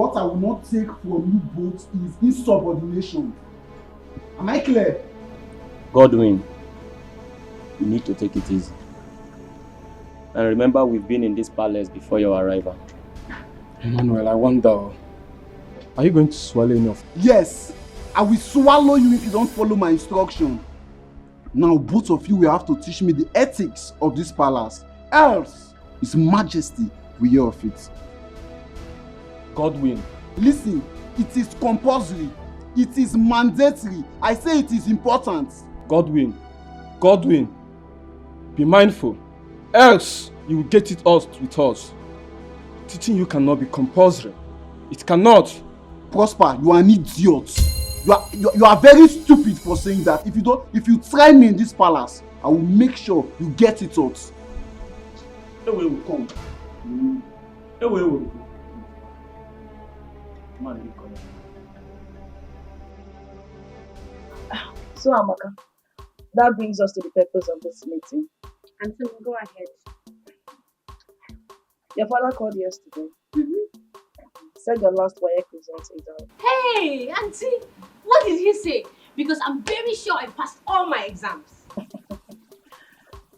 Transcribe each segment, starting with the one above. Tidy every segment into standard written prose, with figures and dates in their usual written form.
what I will not take from you both is insubordination. Am I clear? Godwin, you need to take it easy. And remember, we've been in this palace before your arrival. Emmanuel, I wonder, are you going to swallow enough? Yes, I will swallow you if you don't follow my instruction. Now both of you will have to teach me the ethics of this palace. Else, His Majesty will hear of it. Godwin. Listen, it is compulsory. It is mandatory. I say it is important. Godwin. Godwin. Be mindful. Else, you will get it out with us. Teaching you cannot be compulsory. It cannot. Prosper, you are an idiot. You are very stupid for saying that. If you try me in this palace, I will make sure you get it out. Away will come. Away will go. Man, you come. So Amaka, that brings us to the purpose of this meeting. Auntie, go ahead. Your father called yesterday. Said your last WAEC results is out. Hey, Auntie, what did he say? Because I'm very sure I passed all my exams.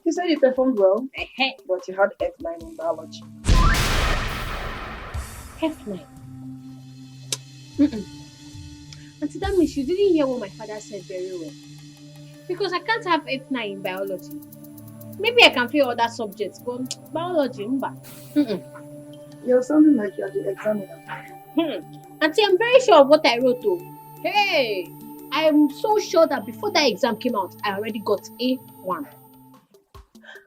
He said you performed well, but you had F9 in biology. F9? Auntie, that means you didn't hear what my father said very well. Because I can't have F9 in biology. Maybe I can fail other subjects, but biology, You're sounding like you're the examiner. Auntie, I'm very sure of what I wrote though. Hey, I'm so sure that before that exam came out, I already got A1.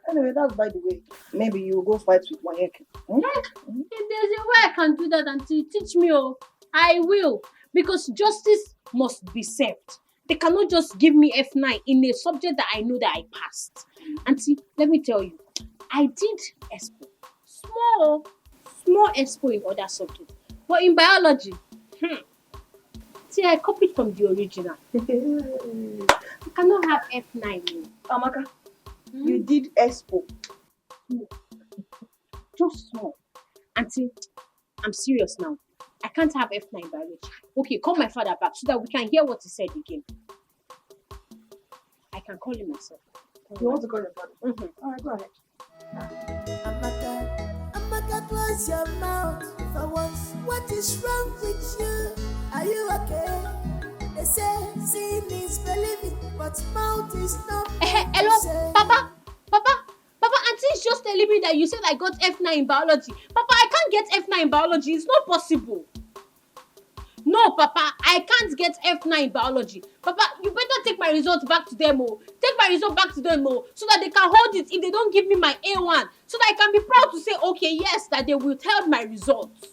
Anyway, that's by the way. Maybe you will go fight with WAEC. If there's a way I can do that, Auntie, teach me. Oh, I will. Because justice must be served. They cannot just give me F9 in a subject that I know that I passed. Auntie, let me tell you, I did ESPO. Small ESPO in other subjects. But in biology, see, I copied from the original. I cannot have F9. Amaka, you did ESPO. Just small. Auntie, I'm serious now. I can't have F9 biology. Okay, call my father back so that we can hear what he said again. I can call him myself. You want to call your father? Alright, go ahead. Amaka, close your mouth for once. What is wrong with you? Are you okay? They say seeing is believing, but mouth is not. Hello, Papa, Auntie is just telling me that you said I got F9 in biology. Papa, I can't get F9 in biology. It's not possible. No, Papa, I can't get F9 in biology. Papa, you better take my results back to them, Take my result back to them, so that they can hold it if they don't give me my A1. So that I can be proud to say, okay, yes, that they will tell my results.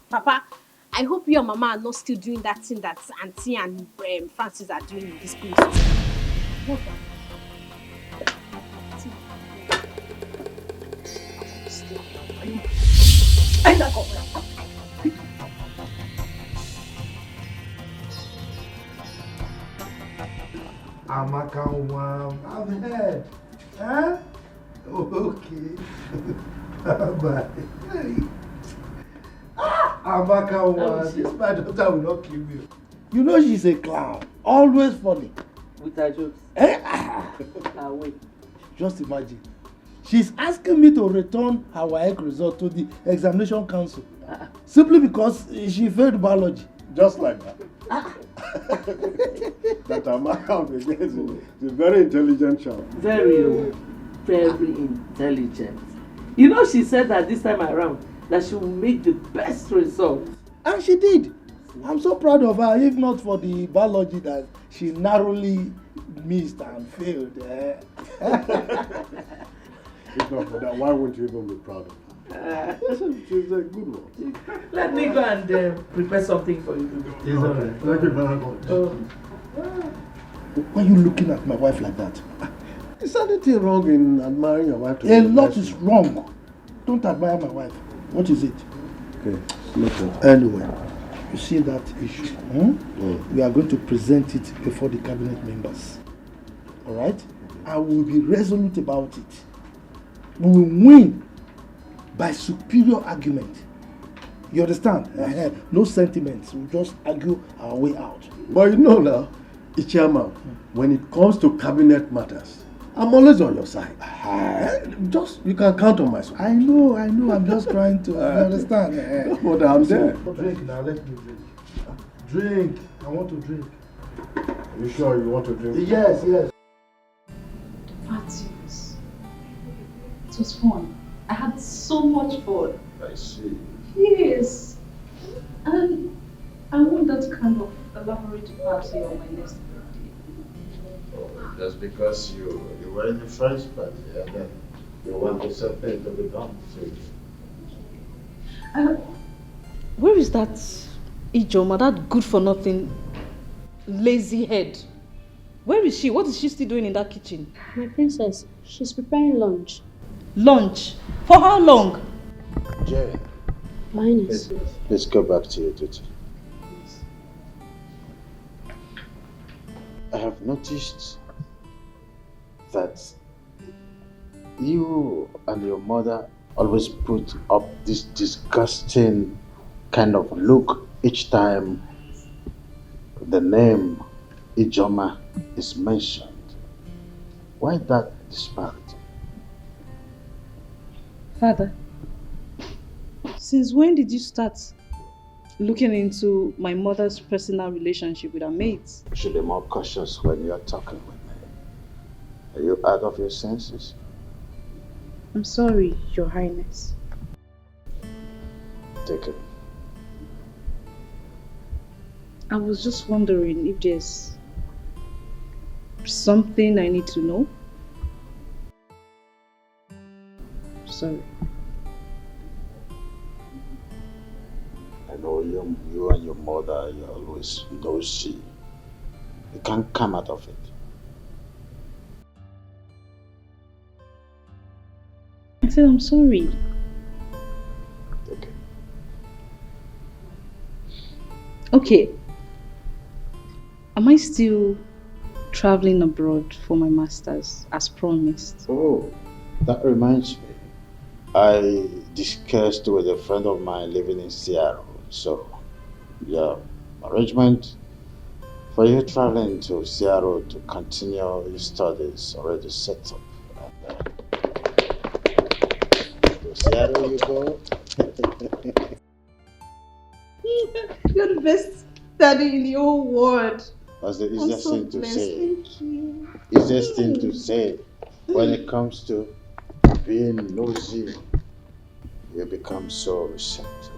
Papa, I hope you and Mama are not still doing that thing that Auntie and Francis are doing in this place. What? Amaka, I've heard. Huh? Okay. Bye. Amaka, this my daughter will not kill me. You know she's a clown. Always funny. With her jokes. Wait. Just imagine. She's asking me to return her WAEC result to the examination council. Simply because she failed biology. Just like that. That Amaka is a very intelligent child. Very intelligent. You know, she said that this time around that she will make the best result. And she did. I'm so proud of her, if not for the biology that she narrowly missed and failed. If not for that, why wouldn't you even be proud of her? She's a good one. Let me go and prepare something for you. It's all right. Thank you very much. Why are you looking at my wife like that? Is anything wrong in admiring your wife? A lot is wrong. Don't admire my wife. What is it? Okay. Nothing. Anyway, you see that issue. We are going to present it before the cabinet members. All right? I will be resolute about it. We will win by superior argument. You understand? No sentiments. We'll just argue our way out. But you know now, Ichama, when it comes to cabinet matters, I'm always on your side. Just, you can count on my support. I know. I'm just trying to, you understand? But I'm there. Drink now, let me drink. Drink. I want to drink. Are you sure you want to drink? Yes. Parties. It was fun. I had so much fun. I see. Yes. And I want that kind of elaborate party on my next birthday. Just because you were in the first party and then you want the same thing to be done to you. Where is that Ijoma, that good for nothing lazy head? Where is she? What is she still doing in that kitchen? My princess, she's preparing lunch. Lunch? For how long? Jay, Minus. let's go back to your duty. I have noticed that you and your mother always put up this disgusting kind of look each time the name Ijoma is mentioned. Why that disparity? Father, since when did you start looking into my mother's personal relationship with her mates? You should be more cautious when you're talking with me. Are you out of your senses? I'm sorry, Your Highness. Take it. I was just wondering if there's something I need to know. Sorry. I know you and your mother, you're always nosy. You can't come out of it. I said I'm sorry. Okay. Am I still traveling abroad for my master's as promised? Oh, that reminds me. I discussed with a friend of mine living in Seattle. So, yeah, arrangement for you traveling to Seattle to continue your studies already set up. To Seattle you go. You're the best daddy in the whole world. That's the easiest thing to say. Thank you. Easiest thing to say when it comes to being nosy. You become so receptive.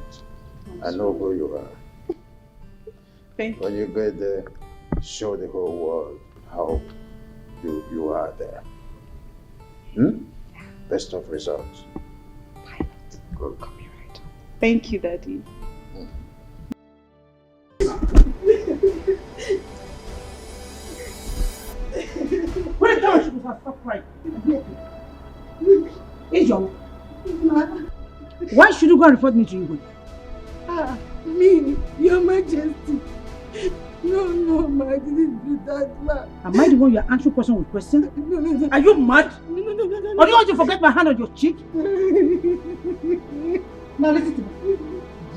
I know who you are. Thank you. When you get there, show the whole world how you are there. Best of results. Good. Copyright. Thank you, Daddy. When I tell her she must stop crying. Ijoma, why should you go and report me to you? Me, Your Majesty. No, ma, I didn't do that, ma. Am I the one you are answering question with question? No. Are you mad? No. Or do you want to forget my hand on your cheek? Now listen to me.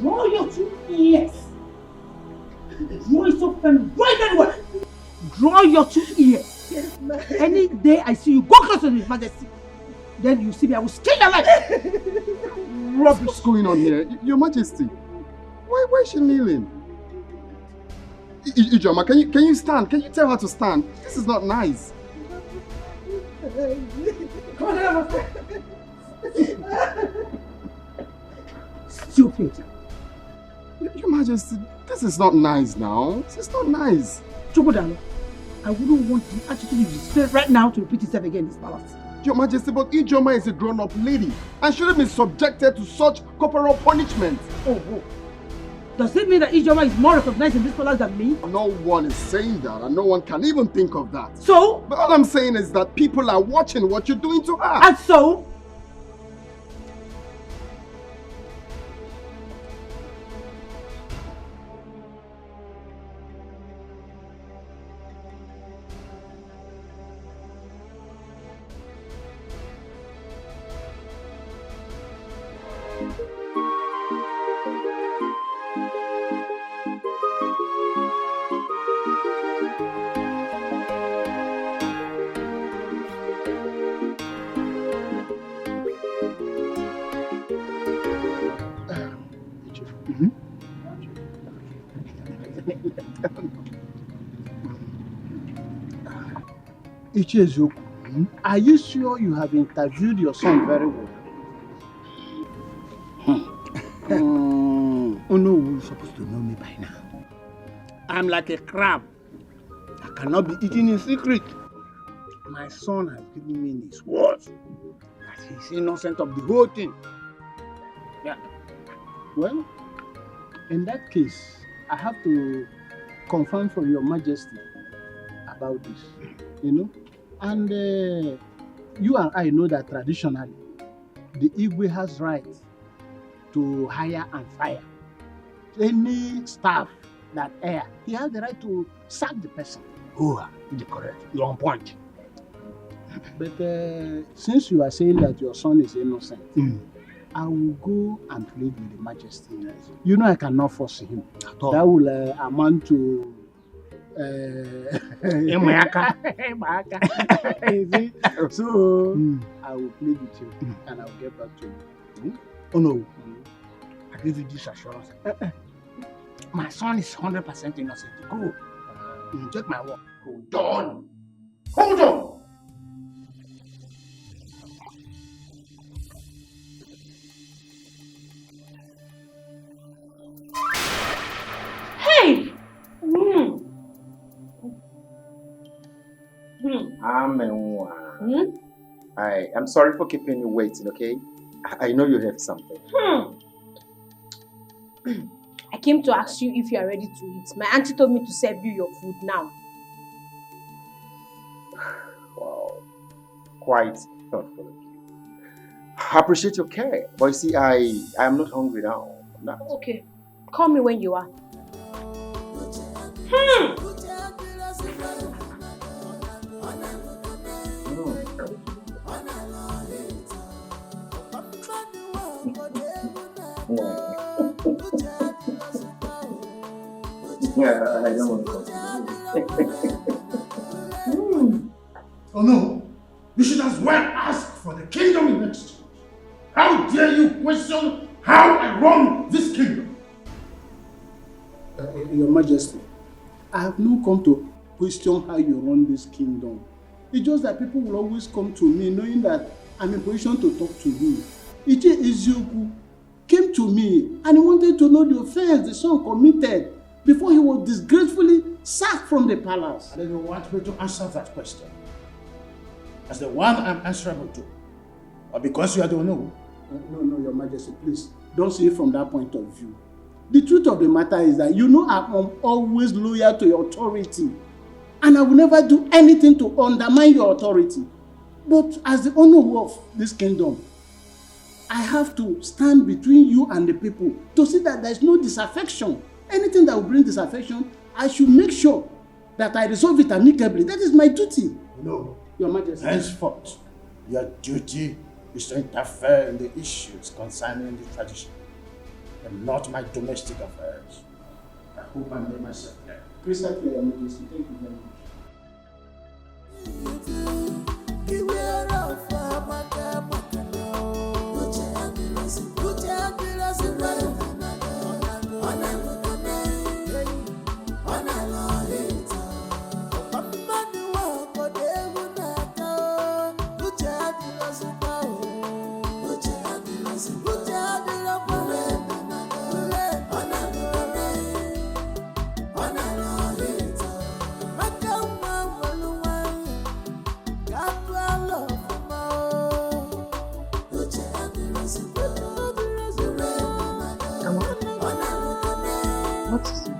Draw your 2 ears. Draw it so firm, right anywhere. Draw your 2 ears. Yes, ma. Any day I see you go close to His Majesty, then you see me, I will skin your life. Rubbish. What's going on here? Your Majesty, why is she kneeling? Ijoma, can you stand? Can you tell her to stand? This is not nice. Come on, stupid. Your Majesty, this is not nice now. This is not nice. Chukwudalo, I wouldn't want the attitude you display right now to repeat itself again in this palace. Your Majesty, but Ijoma is a grown-up lady and shouldn't be subjected to such corporal punishment. Oh. Does it mean that Ijoma is more recognized in this palace than me? No one is saying that, and no one can even think of that. So? But all I'm saying is that people are watching what you're doing to her. And so? Ichiezoku, are you sure you have interviewed your son very well? Onowu is supposed to know me by now. I'm like a crab. I cannot be eaten in secret. My son has given me his word that he's innocent of the whole thing. Yeah. Well, in that case, I have to confirm from Your Majesty about this, And you and I know that traditionally, the Igwe has right to hire and fire any staff that err. He has the right to sack the person. Oh, you're correct. You're on point. But since you are saying that your son is innocent, I will go and plead with the Majesty. You know I cannot force him. That will amount to So I will plead with you and I will get back to you. Oh no, I give you this assurance. My son is 100% innocent. Go. Take my word. Hold on. Hold on. Hey! I'm sorry for keeping you waiting, okay? I know you have something. I came to ask you if you are ready to eat. My auntie told me to serve you your food now. Wow. Quite thoughtful of you. I appreciate your care. But you see, I am not hungry now. I'm not. Okay. Call me when you are. Yeah, I don't want to Oh no! You should as well ask for the kingdom in exchange. How dare you question how I run this kingdom? Your Majesty, I have not come to question how you run this kingdom. It's just that people will always come to me knowing that I'm in position to talk to you. Ichie Ezioku came to me and he wanted to know the offense the son committed before he was disgracefully sacked from the palace. And then you want me to answer that question as the one I'm answerable to, or because you are the one who? No, Your Majesty, please don't see it from that point of view. The truth of the matter is that you know I'm always loyal to your authority, and I will never do anything to undermine your authority. But as the owner of this kingdom, I have to stand between you and the people to see that there is no disaffection. Anything that will bring disaffection, I should make sure that I resolve it amicably. That is my duty. No. Your Majesty. Henceforth, your duty is to interfere in the issues concerning the tradition and not my domestic affairs. I hope I made myself clear. Crystal clear, Your Majesty. Thank you very What is it?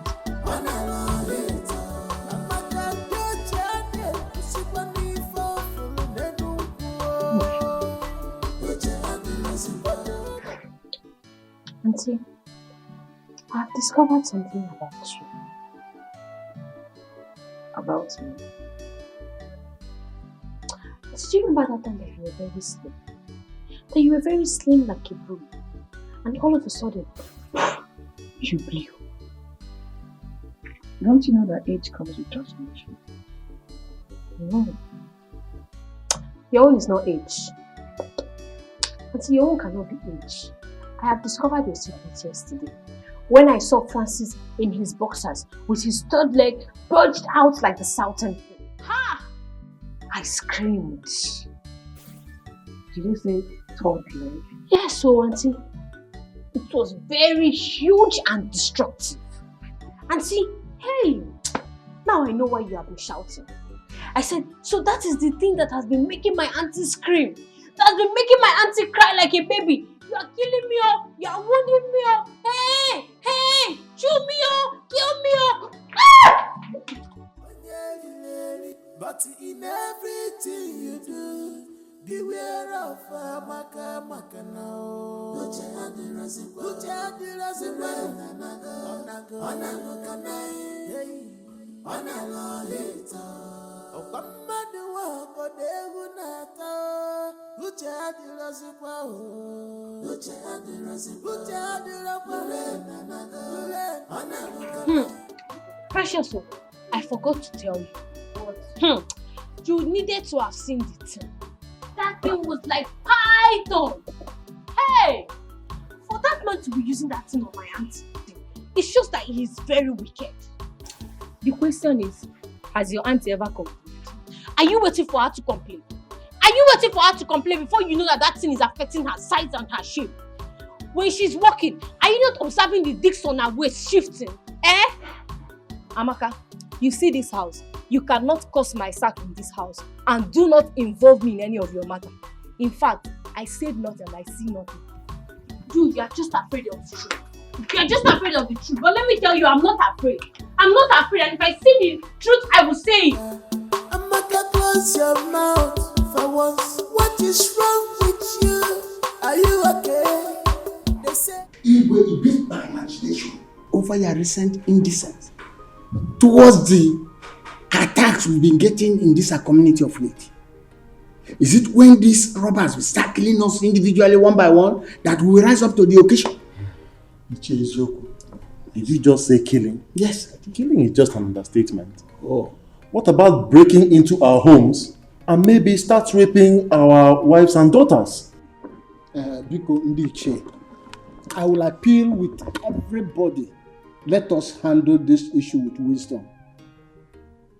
Auntie, I've discovered something about you. About me? Did you remember that time that you were very slim? That you were very slim like a broom, and all of a sudden, you blew. Don't you know that age comes with transformation? No. Your own is not age. Auntie, your own cannot be age. I have discovered your secret yesterday. When I saw Francis in his boxers with his third leg bulged out like the Southern King. Ha! I screamed. Did you say third leg? Yes, so auntie. It was very huge and destructive. Auntie, hey, now I know why you have been shouting. I said, so that is the thing that has been making my auntie scream. That has been making my auntie cry like a baby. You are killing me, oh. You are wounding me, oh. Hey, hey, shoot me, oh. Kill me, oh. Ah! But in everything you do, beware of maka now. Precious, I forgot to tell you. You needed to have seen the thing. That thing was like python. Hey! For that man to be using that thing on my auntie, it shows that he is very wicked. The question is, has your auntie ever complained? Are you waiting for her to complain? Are you waiting for her to complain before you know that that thing is affecting her size and her shape? When she's walking, are you not observing the discs on her waist shifting? Eh? Amaka, you see this house. You cannot cause my sack in this house and do not involve me in any of your matter. In fact, I said nothing and I see nothing. Dude, you are just afraid of the truth. You are just afraid of the truth. But let me tell you, I'm not afraid. I'm not afraid, and if I see the truth, I will say it. Amaka, close your mouth for once. What is wrong with you? Are you okay? They say It will beat my imagination over your recent indecence towards the attacks we've been getting in this community of late. Is it when these robbers will start killing us individually one by one that we will rise up to the occasion? Did you just say killing? Yes. Killing is just an understatement. Oh. What about breaking into our homes and maybe start raping our wives and daughters? Biko Ndiche, I will appeal with everybody. Let us handle this issue with wisdom.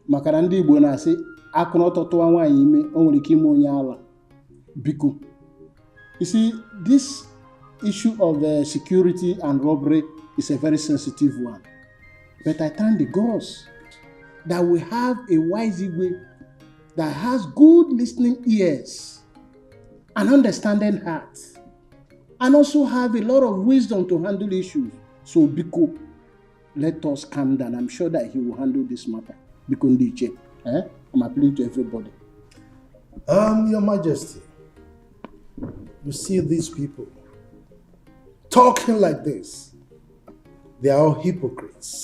Makarandi Igbo na-asị akụna ọtọtụwa nwaanyị ime o nwere ike ime onye ala. Biko. You see, this issue of security and robbery is a very sensitive one. But I thank the gods that we have a wise Igwe that has good listening ears and understanding heart, and also have a lot of wisdom to handle issues. So Biko, let us calm down. I'm sure that he will handle this matter. Biko Ndiche, I'm appealing to everybody. Your Majesty, you see these people talking like this. They are all hypocrites.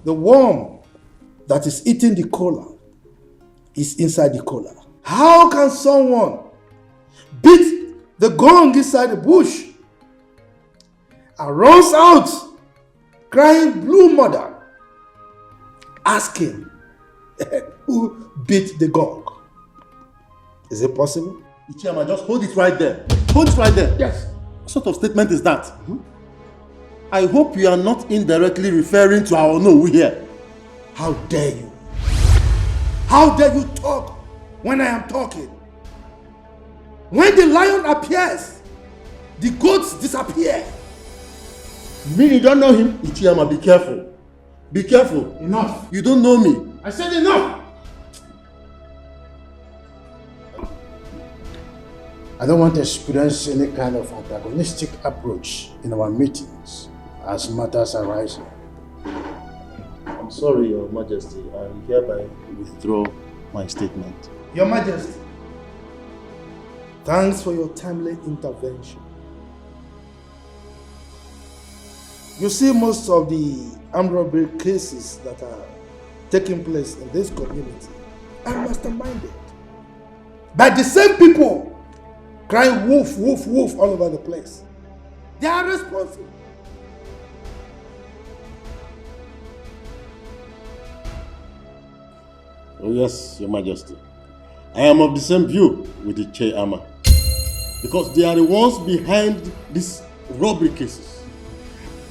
The worm that is eating the cola is inside the cola. How can someone beat the gong inside the bush and runs out crying blue mother, asking who beat the gong? Is it possible? Ichiyama, just hold it right there. Hold it right there. Yes. What sort of statement is that? I hope you are not indirectly referring to our Onowu here. How dare you? How dare you talk when I am talking? When the lion appears, the goats disappear. Me, you don't know him? Ichiyama, be careful. Be careful. Enough. You don't know me. I said enough. I don't want to experience any kind of antagonistic approach in our meetings as matters arise. I'm sorry, Your Majesty. I hereby withdraw my statement. Your Majesty, thanks for your timely intervention. You see, most of the armed robbery cases that are taking place in this community are masterminded by the same people crying wolf, wolf, wolf all over the place. They are responsible. Oh yes, Your Majesty. I am of the same view with the Ichiyama. Because they are the ones behind these robbery cases.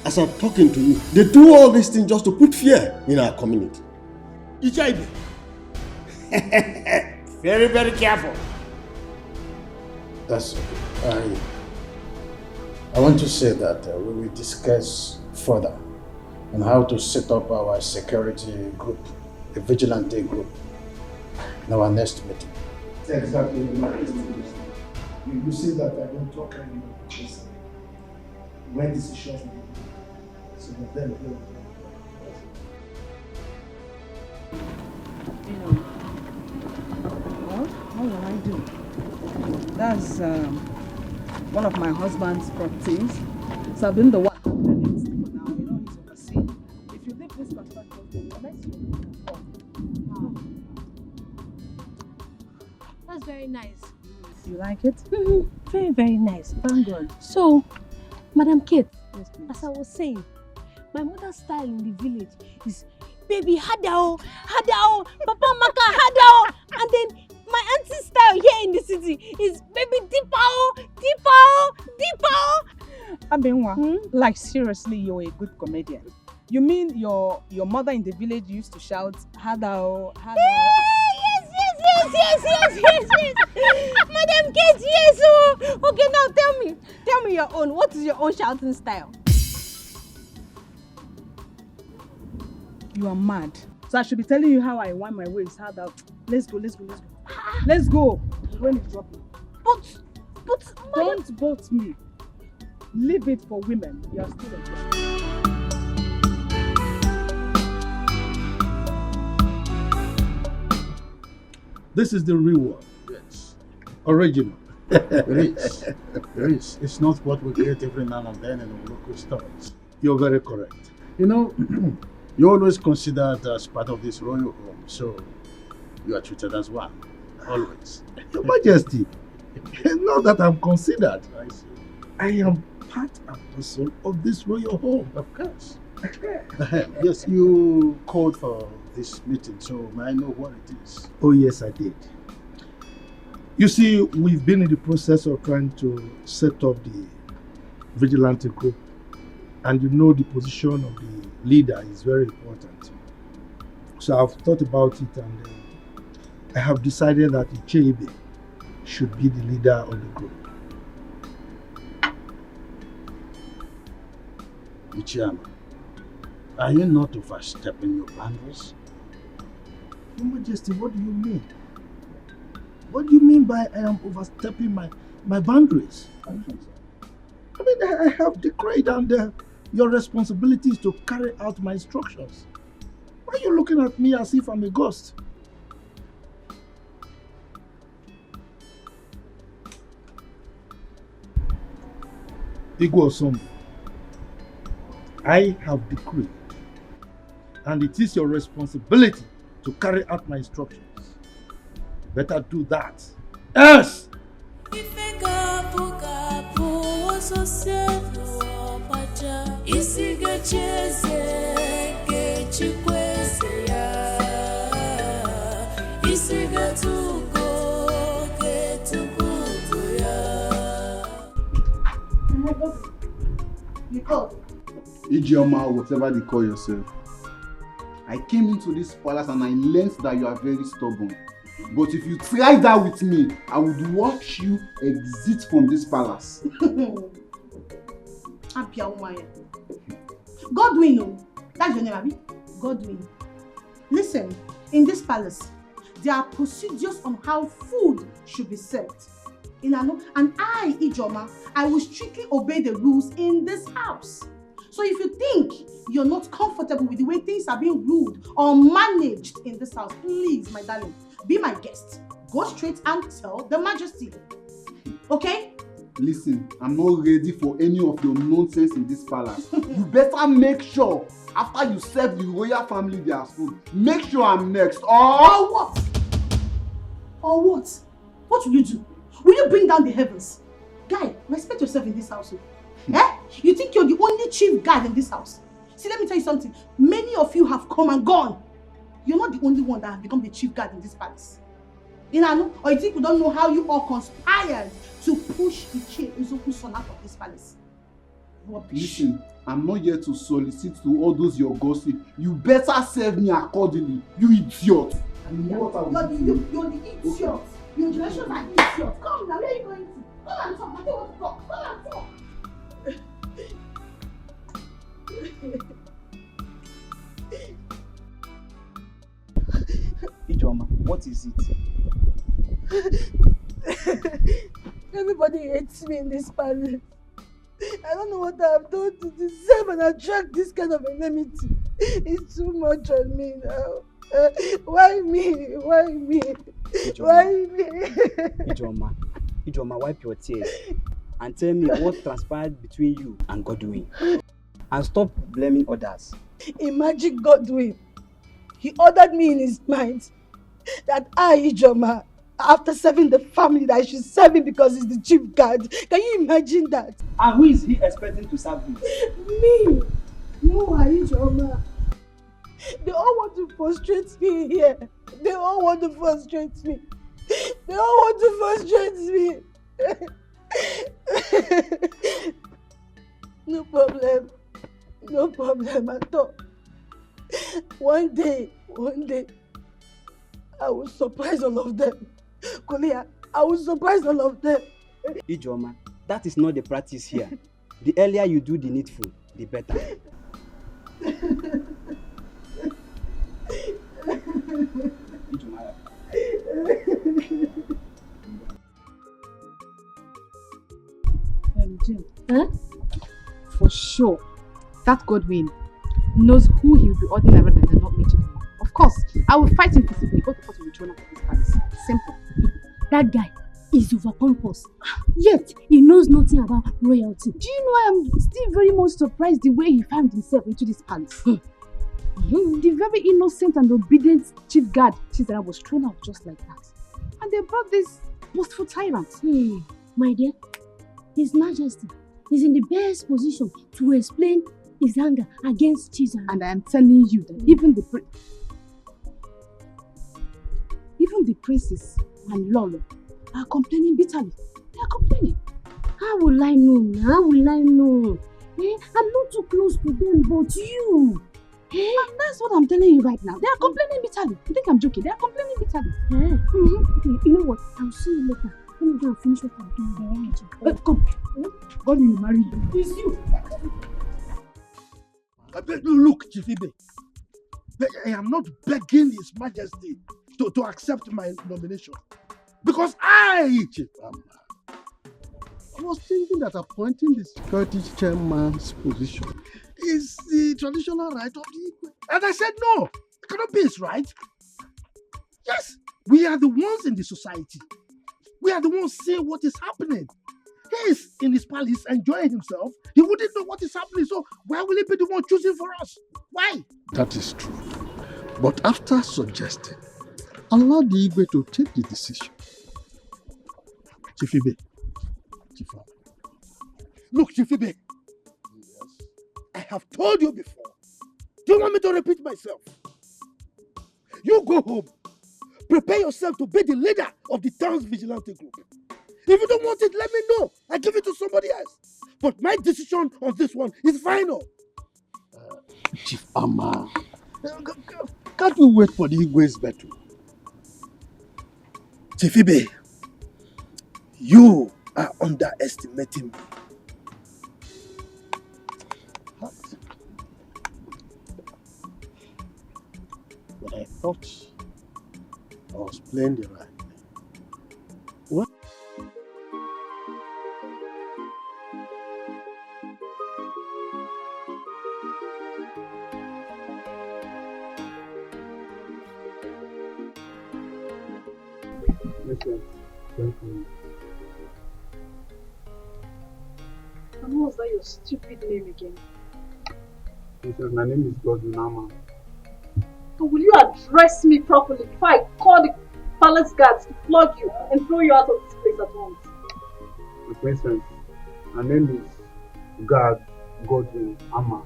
As I'm talking to you, they do all these things just to put fear in our community. Ichiyama, Very, very careful. That's okay. I want to say that we will discuss further on how to set up our security group, a vigilante group, in our next meeting. Exactly. You see that I don't talk anymore because when decisions will be made, so that then what will I do? That's one of my husband's properties. So I've been the one handling it for now. He's overseeing. If you leave this construction, the next That's very nice. You like it? Very, very nice. Thank God. So, Madam Kate, yes, as I was saying, my mother's style in the village is baby hadao, hadao, papa maka hadao, and then my auntie's style here in the city is baby dipao, dipao, dipao. Abenwa, like seriously, you're a good comedian. You mean your mother in the village used to shout hadao, hadao? Yes. Madam Kate, yes. Oh. Okay, now tell me your own. What is your own shouting style? You are mad. So I should be telling you how I want my waist. How that? Let's go. Let's go. The rain is dropping. But don't boat me. Leave it for women. You are still a girl. This is the real one. Yes. Original. It is. It's not what we get every now and then in the local stores. You're very correct. You always considered as part of this royal home, so you are treated as one. Always. Your Majesty, not that I'm considered. I see. I am part and parcel of this royal home. Of course. Yes, you called for this meeting, so may I know what it is? Oh yes, I did. You see, we've been in the process of trying to set up the vigilante group, and the position of the leader is very important. So I've thought about it, and I have decided that Ichebe should be the leader of the group. Ichiyama, are you not overstepping your boundaries? Your Majesty, what do you mean? What do you mean by I am overstepping my boundaries? I mean, I have decreed, and your responsibility is to carry out my instructions. Why are you looking at me as if I'm a ghost? Igwe, I have decreed, and it is your responsibility to carry out my instructions. Better do that. Else! Ijeoma, whatever they call yourself. I came into this palace and I learned that you are very stubborn. But if you try that with me, I would watch you exit from this palace. Godwin, that's your name, Abi? Godwin. Listen, in this palace, there are procedures on how food should be served. And I, Ijoma, I will strictly obey the rules in this house. So if you think you're not comfortable with the way things are being ruled or managed in this house, please, my darling, be my guest. Go straight and tell the Majesty. Okay? Listen, I'm not ready for any of your nonsense in this palace. You better make sure, after you serve the royal family their food, make sure I'm next. Or what? Or what? What will you do? Will you bring down the heavens? Guy, respect yourself in this household. You think you're the only chief guard in this house? See, let me tell you something. Many of you have come and gone. You're not the only one that has become the chief guard in this palace. Or you think you don't know how you all conspired to push Ichie Uzoku's son out of this palace? Listen, I'm not here to solicit to all those your gossip. You better serve me accordingly, you idiot. And you know what I was You're the idiot. Your generations are idiots. Come now, where are you going to? Come and talk. I don't want to talk. Come and talk. Ijoma, what is it? Everybody hates me in this palace. I don't know what I've done to deserve and attract this kind of enmity. It's too much on me now. Why me? Why me? Why me? Ijoma, wipe your tears and tell me what transpired between you and Godwin. And stop blaming others. Imagine Godwin. He ordered me in his mind that I, Ijoma, after serving the family, that I should serve him because he's the chief guard. Can you imagine that? And who is he expecting to serve him? Me. No, Ijoma. They all want to frustrate me here. They all want to frustrate me. They all want to frustrate me. No problem. No problem at all. One day, I will surprise all of them. Kolia, I will surprise all of them. Ijoma, that is not the practice here. The earlier you do the needful, the better. Jim, for sure, that Godwin knows who he will be ordering around and not mention him. Of course, I will fight him physically. Both of us will be thrown out of this palace. Simple. That guy is over pompous. Yet, he knows nothing about royalty. Do you know I am still very much surprised the way he found himself into this palace? The very innocent and obedient chief guard Chizara was thrown out just like that. And they brought this boastful tyrant. My dear, His Majesty is in the best position to explain his anger against Chizara. And I am telling you that even the princes and Lolo are complaining bitterly. They are complaining. How will I know? How will I know? I'm not too close to them, but you. And that's what I'm telling you right now. They are complaining bitterly. You think I'm joking? They are complaining bitterly. Okay, you know what? I'll see you later. Let me go and finish what I'm doing. Come. God will marry you. It's you. Look, Chief Ibe, I am not begging His Majesty to accept my nomination. Because Chief Amma, I was thinking that appointing the security chairman's position is the traditional right of the Igwe. And I said, no, it cannot be his right. Yes, we are the ones in the society. We are the ones seeing what is happening. He is in his palace enjoying himself. He wouldn't know what is happening, so why will he be the one choosing for us? Why? That is true. But after suggesting, allow the Igwe to take the decision. Chief Ibe. Chief Amma. Look, Chief Ibe. Yes. I have told you before. Do you want me to repeat myself? You go home. Prepare yourself to be the leader of the town's vigilante group. If you don't want it, let me know. I give it to somebody else. But my decision on this one is final. Chief Amma, can't we wait for the Igwe's battle? Chief Ibe, you are underestimating me. What? But I thought I was playing the right. What? Listen, welcome. And what was that your stupid name again? Listen, my name is Godwin Amma. So will you address me properly before I call the palace guards to flog you and throw you out of this place at once? My princess, my name is Godwin Amma,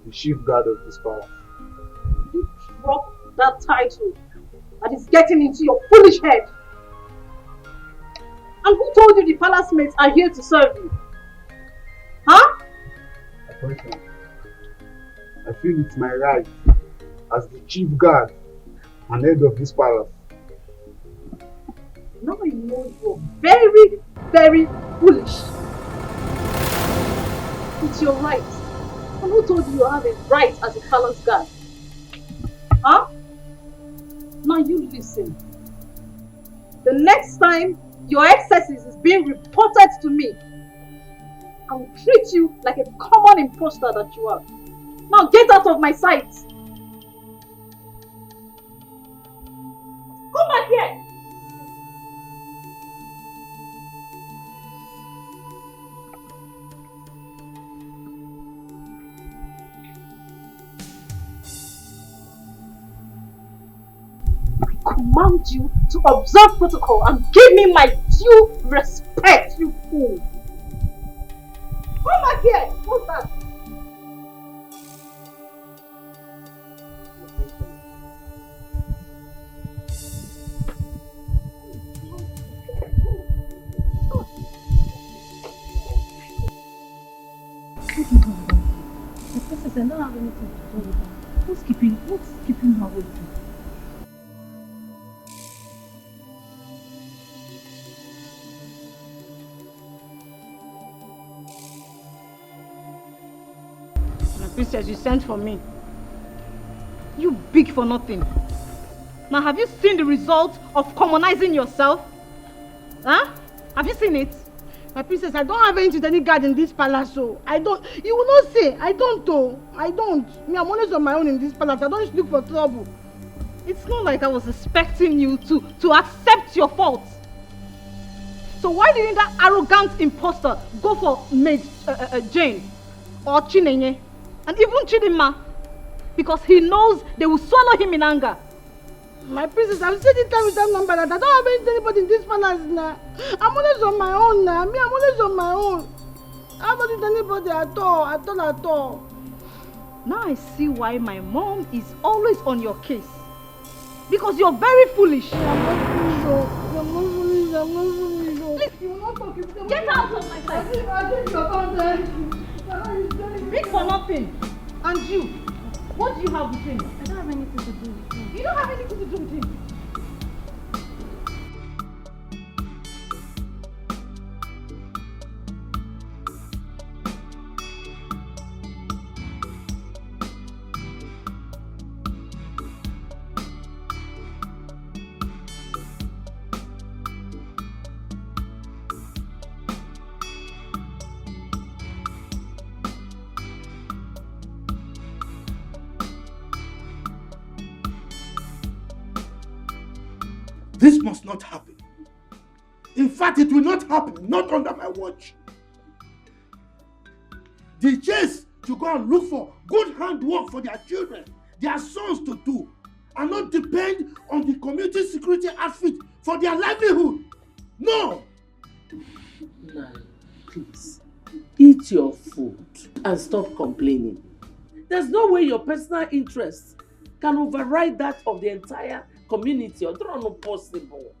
the chief guard of this palace. You drop that title that is getting into your foolish head. And who told you the palace mates are here to serve you? Huh? My princess, I feel it's my right as the chief guard and head of this palace. Now you know you're very, very foolish. It's your right. And who told you you have a right as a palace guard? Huh? Now you listen. The next time your excesses is being reported to me, I will treat you like a common imposter that you are. Now get out of my sight. Come back here. I command you to observe protocol and give me my due respect, you fool. Come back here. What's that? The princess, I don't have anything to do with her. What's keeping her with you? My princess, you sent for me. You big for nothing. Now, have you seen the result of commonizing yourself? Huh? Have you seen it? My princess, I don't have anything to any guard in this palace, so I don't. You will not say. I don't, though. I don't. Me, I'm always on my own in this palace. I don't look for trouble. It's not like I was expecting you to accept your fault. So why didn't that arrogant imposter go for maid Jane or Chinenye and even Chidinma? Because he knows they will swallow him in anger. My princess, I've said it time with that number that I don't have anybody in this palace now. I'm always on my own now. Me, I'm always on my own. I don't need anybody at all. Now I see why my mom is always on your case. Because you're very foolish. I'm not foolish. Please, You will not talk. get out of my sight. Big for nothing. And you, what do you have with him? I don't have anything to do with him. You don't have anything to do with him. This must not happen. In fact, it will not happen, not under my watch. The chase to go and look for good handwork for their children, their sons to do, and not depend on the community security outfit for their livelihood. No! Nai, please, eat your food and stop complaining. There's no way your personal interests can override that of the entire community. Or not possible.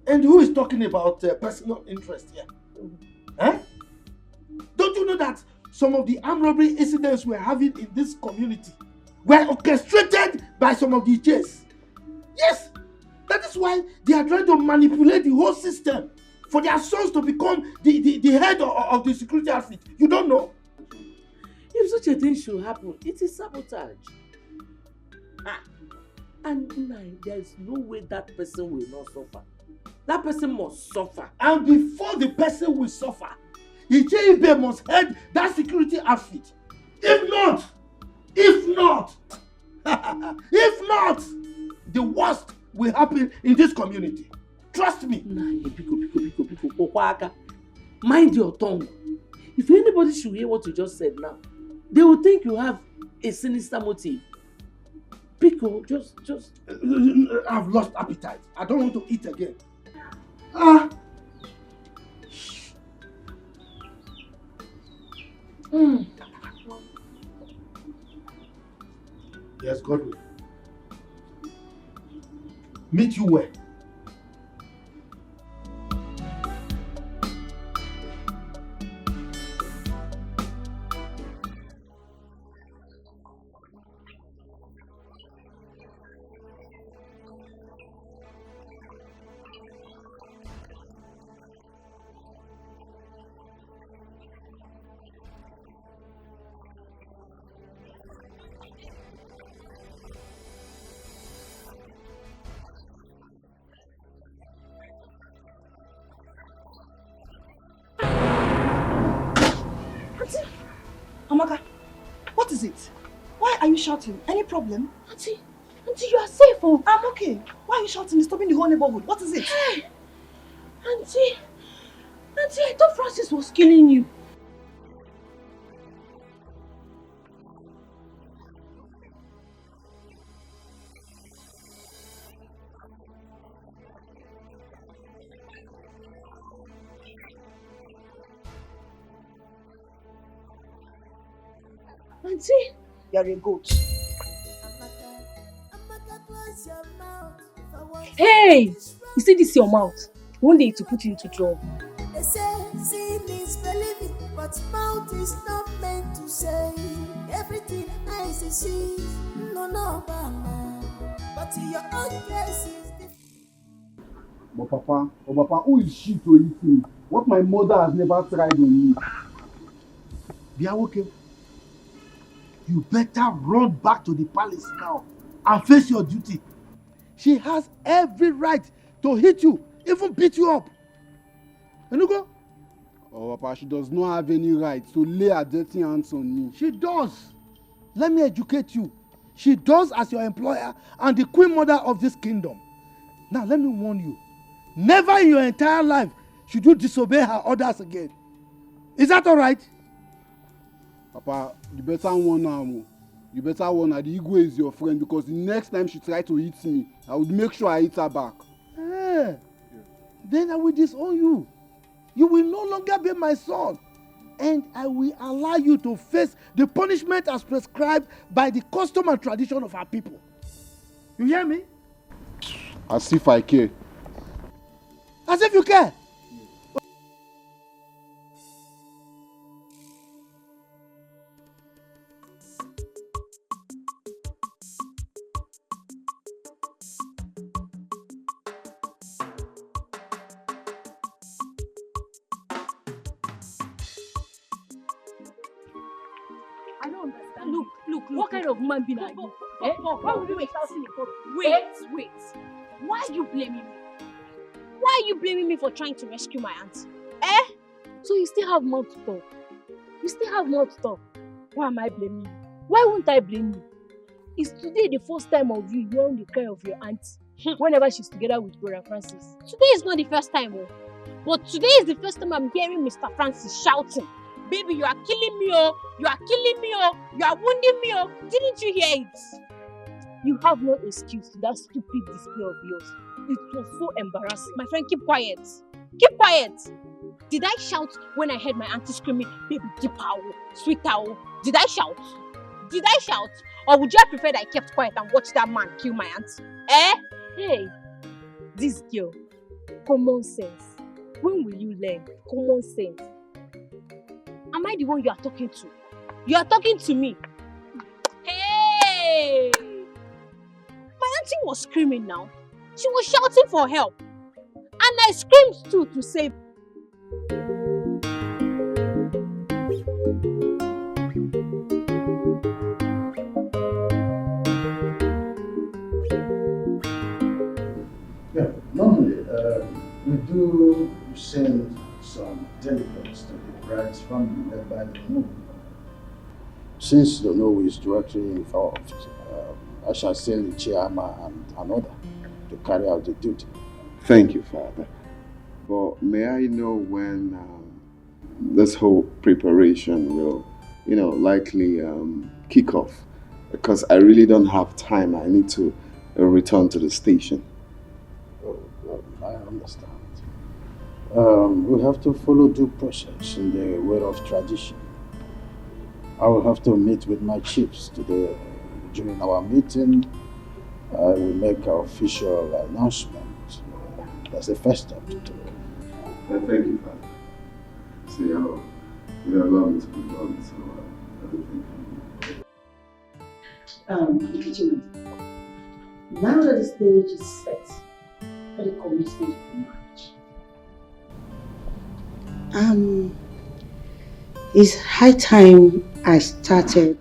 And who is talking about personal interest here? Eh? Don't you know that some of the armed robbery incidents we're having in this community were orchestrated by some of the J's? Yes! That is why they are trying to manipulate the whole system for their sons to become the head of the security outfit. You don't know? If such a thing should happen, it is sabotage. And there is no way that person will not suffer. That person must suffer. And before the person will suffer, Icheibe must head that security outfit. If not, the worst will happen in this community. Trust me. Mind your tongue. If anybody should hear what you just said now, they will think you have a sinister motive. Pico, just... I've lost appetite. I don't want to eat again. Yes, Godwin. Meet you where? you shouting? Any problem? Auntie, you are safe, oh. I'm okay. Why are you shouting? Disturbing the whole neighborhood. What is it? Hey, Auntie, I thought Francis was killing you. Auntie, you're a goat. Hey, you see this your mouth? One day to put you into trouble. They say seeing is believing, but mouth is not meant to say everything eyes see. No, mama. But in your own case is different. But Papa, who is she to eat me? What my mother has never tried on me. Biawoke, you better run back to the palace now and face your duty. She has every right to hit you, even beat you up. Enugo? Oh, Papa, she does not have any right to lay her dirty hands on me. She does. Let me educate you. She does as your employer and the queen mother of this kingdom. Now, let me warn you. Never in your entire life should you disobey her orders again. Is that all right? Papa, you better warn her. You better warn her. The Igwe is your friend, because the next time she tries to hit me, I would make sure I hit her back. Then I will disown you. You will no longer be my son. And I will allow you to face the punishment as prescribed by the custom and tradition of our people. You hear me? As if I care. As if you care. I don't understand. Look, what kind of man being are you? Why would you be shouting in public? Wait. Why are you blaming me? Why are you blaming me for trying to rescue my auntie? So you still have more to talk. Why am I blaming you? Why won't I blame you? Is today the first time of you hearing the cry of your auntie whenever she's together with Brother Francis? Today is not the first time, but today is the first time I'm hearing Mr. Francis shouting, "Baby, you are killing me, oh! You are killing me, oh! You are wounding me, oh!" Didn't you hear it? You have no excuse to that stupid display of yours. It was so embarrassing. My friend, keep quiet. Keep quiet. Did I shout when I heard my auntie screaming, "Baby, deep owl, sweet owl"? Did I shout? Or would you have preferred I kept quiet and watched that man kill my auntie? Hey, this girl, common sense. When will you learn common sense? Am I the one you are talking to? You are talking to me. Hey! My auntie was screaming now. She was shouting for help. And I screamed too to save. Yeah, normally we do send some delegates to the bride's family led by the Nollywood. Since the Nollywood is directly involved, I shall send the chairman and another to carry out the duty. Thank you, Father. But may I know when this whole preparation will, likely kick off? Because I really don't have time. I need to return to the station. Oh, I understand. We have to follow due process in the way of tradition. I will have to meet with my chiefs today. During our meeting, I will make an official announcement. That's the first step to take. Thank you, Father. See how you allow me to be done, so everything. Regina, now that the stage is set for the commitment of marriage, it's high time I started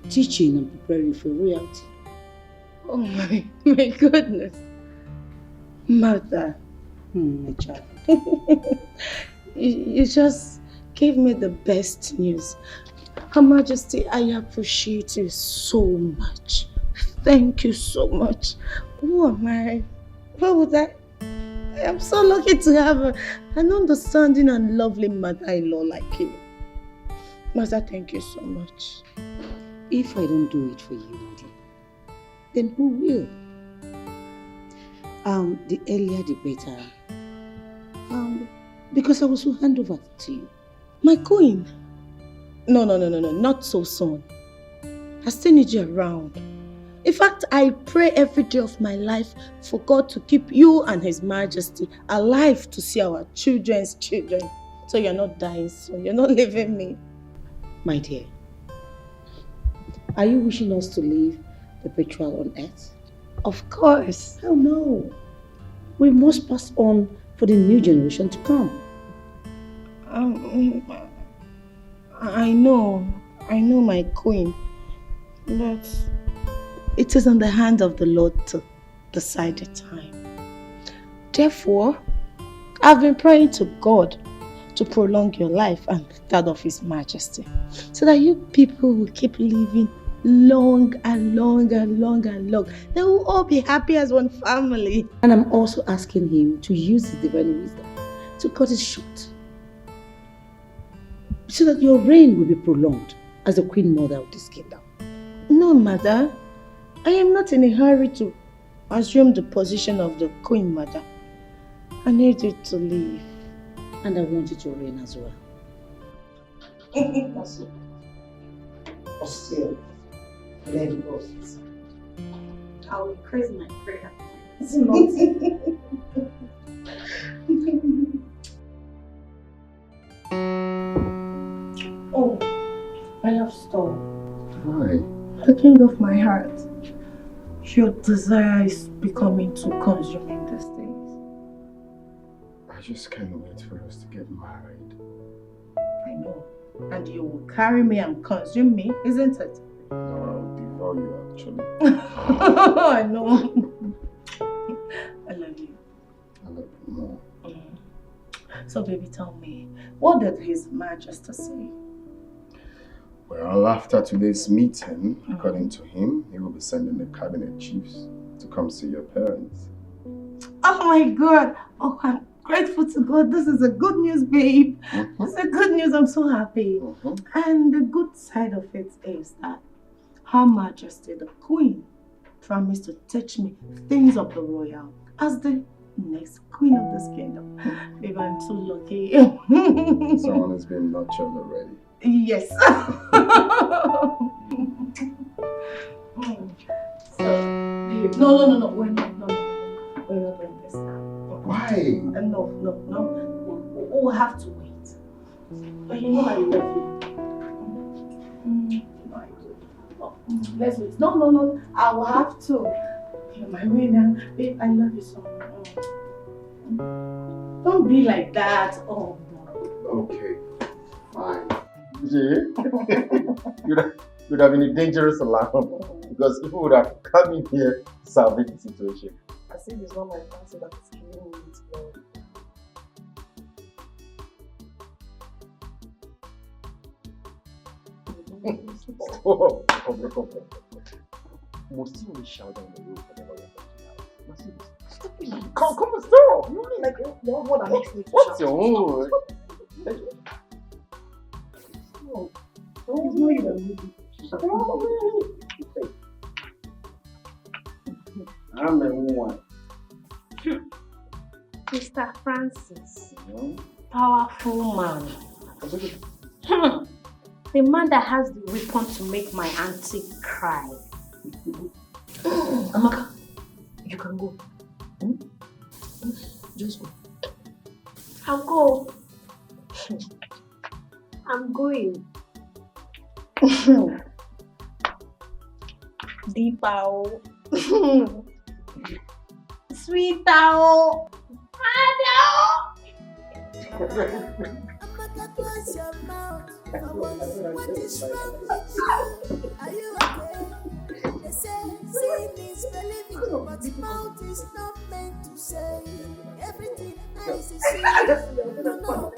teaching and preparing for royalty. Oh my goodness. Mother, my child, you just gave me the best news. Her Majesty, I appreciate you so much. Thank you so much. Who am I? What would I am so lucky to have an understanding and lovely mother-in-law like you. Master, thank you so much. If I don't do it for you, Nadia, then who will? The earlier the better. Because I will soon hand over to you. My queen? No, not so soon. I still need you around. In fact, I pray every day of my life for God to keep you and His Majesty alive to see our children's children. So you're not dying soon. You're not leaving me. My dear, are you wishing us to live perpetual on earth? Of course. Oh no. We must pass on for the new generation to come. I know, my queen. But it is in the hand of the Lord to decide the time. Therefore, I've been praying to God to prolong your life and that of His Majesty, so that you people will keep living long and long and long and long. They will all be happy as one family. And I'm also asking Him to use His divine wisdom to cut it short, so that your reign will be prolonged as the Queen Mother of this kingdom. No, Mother. I am not in a hurry to assume the position of the Queen Mother. I need you to leave. And I want you to reign as well. That's it. But still, let it go. I will increase my prayer. It's not. Oh, I love Storm. Why? The king of my heart. Your desire is becoming too consuming these days. I just can't wait for us to get married. I know. And you will carry me and consume me, isn't it? No, I'll devour you actually. I know. I love you. I love you more. So baby, tell me, what did His Majesty say? Well, after today's meeting, according to him, he will be sending the cabinet chiefs to come see your parents. Oh my God! Oh, I'm grateful to God. This is a good news, babe. It's a good news. I'm so happy. And the good side of it is that Her Majesty, the Queen, promised to teach me things of the royal as the next queen of this kingdom. Babe, I'm so lucky. Someone has been nurtured already. Yes. So, babe, no. We're not doing this now. Why? No. We'll have to wait. But you know I love you. Let's wait. No. I will have to. You're my winner. Babe, I love you so much. Don't be like that. Oh, Okay, fine. You'd have been a dangerous alarm because people would have come in here to salvage the situation. I see it's not my fancy that is killing me with love. Stop. Most you will shout down the road for the lawyer. Stop it. Come and stop. You mean like the one that makes me what's your own? It's not even movie. I'm a one. Mr. Francis, powerful man. The man that has the weapon to make my auntie cry. Amaka, you can go. Just go. I'll go. I'm going. Deepa. Sweet Tao. Amaka, close your mouth. What is wrong with you? Are you okay? They say seeing is believing, but mouth is not meant to say everything eyes is seeing. No.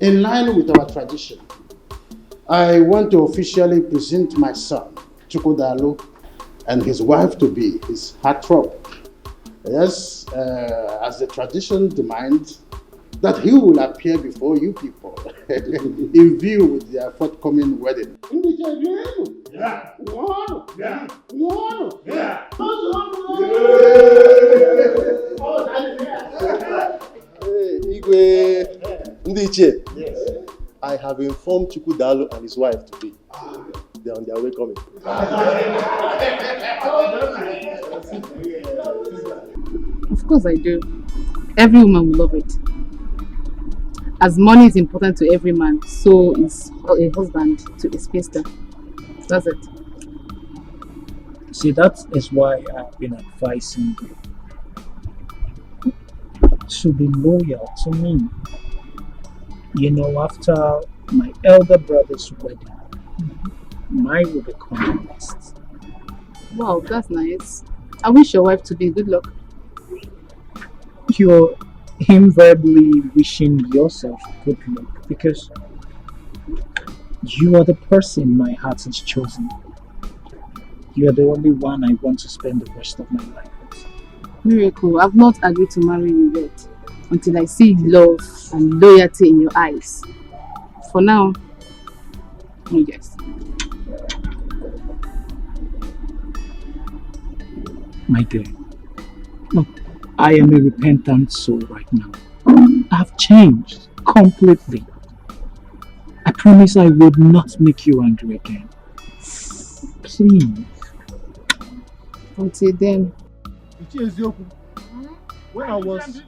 In line with our tradition, I want to officially present my son, Chukwudalu, and his wife-to-be, his heartthrob. Yes, as the tradition demands, that he will appear before you people in view with their forthcoming wedding. Yeah. Igwe Ndiche, I have informed Chukwudalu and his wife to be. They are on their way coming. Of course I do. Every woman will love it. As money is important to every man, so is a husband to a spinster. That's it. See, that is why I've been advising you to be loyal to me. You know, after my elder brother's wedding, mine will become next. Wow, that's nice. I wish your wife to be good luck. You're invariably wishing yourself good luck because you are the person my heart has chosen. You are the only one I want to spend the rest of my life with. Miracle, I've not agreed to marry you yet until I see love and loyalty in your eyes. For now, yes. My dear, look, I am a repentant soul right now. I've changed completely. I promise I would not make you angry again. Please. Until then. When I was...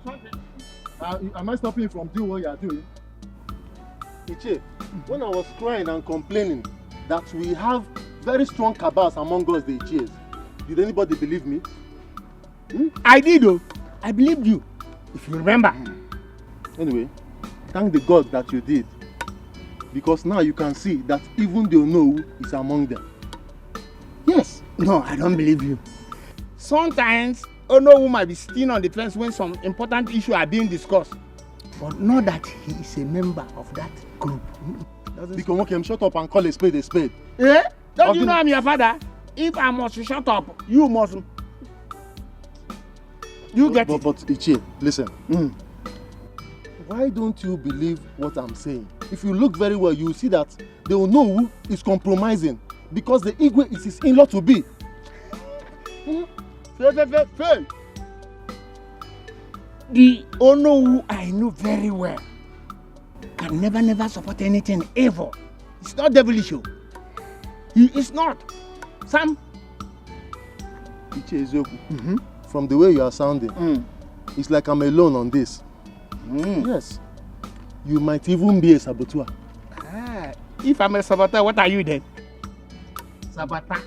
am I stopping you from doing what you are doing? Iche, when I was crying and complaining that we have very strong cabals among us, the Iches, did anybody believe me? I did, though. I believed you, if you remember. Anyway, thank the God that you did. Because now you can see that even the Onowu is among them. Yes. No, I don't believe you. Sometimes, Onowu might be sitting on the fence when some important issues are being discussed. But not that he is a member of that group. Because shut up and call a spade a spade. Eh? Don't you know I'm your father? If I must shut up, you must. You get it. But Ichie, listen. Why don't you believe what I'm saying? If you look very well, you see that the Onowu is compromising because the Igwe is his in-law to be. Fail. The Onowu I know very well can never support anything ever. It's not devilish. He is not. Sam. Ichie Ezeoku, from the way you are sounding, it's like I'm alone on this. Yes. You might even be a saboteur. If I'm a saboteur, what are you then? Saboteur.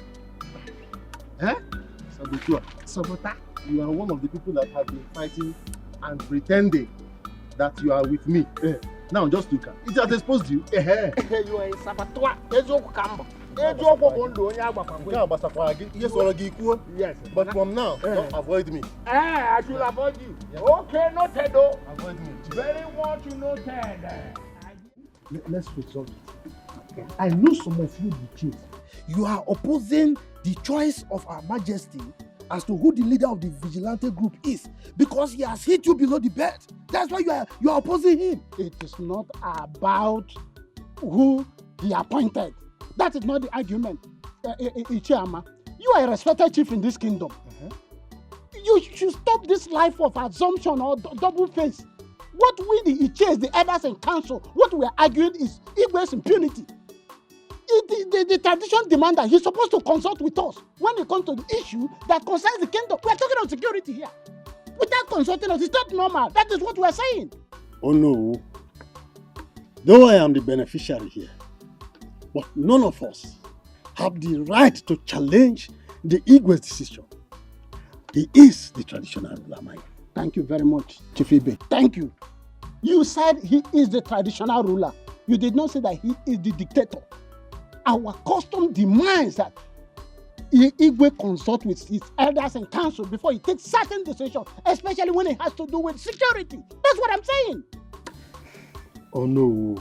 Saboteur. Saboteur. You are one of the people that have been fighting and pretending that you are with me. Now just look at it. Has exposed you. You are a saboteur. Yes. But from now, don't avoid me. I should avoid you. Yes. Okay, noted though. Avoid me. Very much noted. Let's resolve it. I know some of you the truth. You are opposing the choice of Her Majesty as to who the leader of the vigilante group is because he has hit you below the belt. That's why you are opposing him. It is not about who he appointed. That is not the argument. Ichiama, you are a respected chief in this kingdom. You should stop this life of assumption or double face. What we the Iches, the elders and council, what we are arguing is Igwe's impunity. The tradition demands that he's supposed to consult with us when it comes to the issue that concerns the kingdom. We are talking about security here. Without consulting us, it's not normal. That is what we are saying. Oh no. Though I am the beneficiary here, but none of us have the right to challenge the Igwe's decision. He is the traditional ruler. Thank you very much, Chief Ibe. Thank you. You said he is the traditional ruler. You did not say that he is the dictator. Our custom demands that Igwe consult with his elders and council before he takes certain decisions, especially when it has to do with security. That's what I'm saying. Oh no.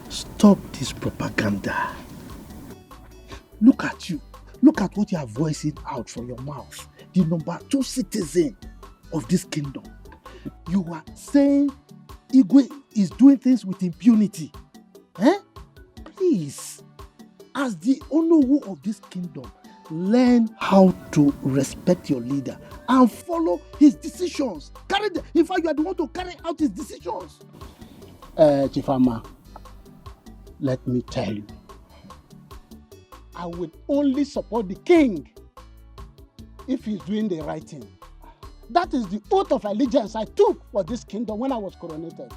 Stop this propaganda. Look at you. Look at what you are voicing out from your mouth. The number 2 citizen of this kingdom. You are saying Igwe is doing things with impunity. Please, as the Onowu of this kingdom, learn how to respect your leader and follow his decisions. In fact, you are the one to carry out his decisions. Chifama, let me tell you, I will only support the king if he's doing the right thing. That is the oath of allegiance I took for this kingdom when I was coronated.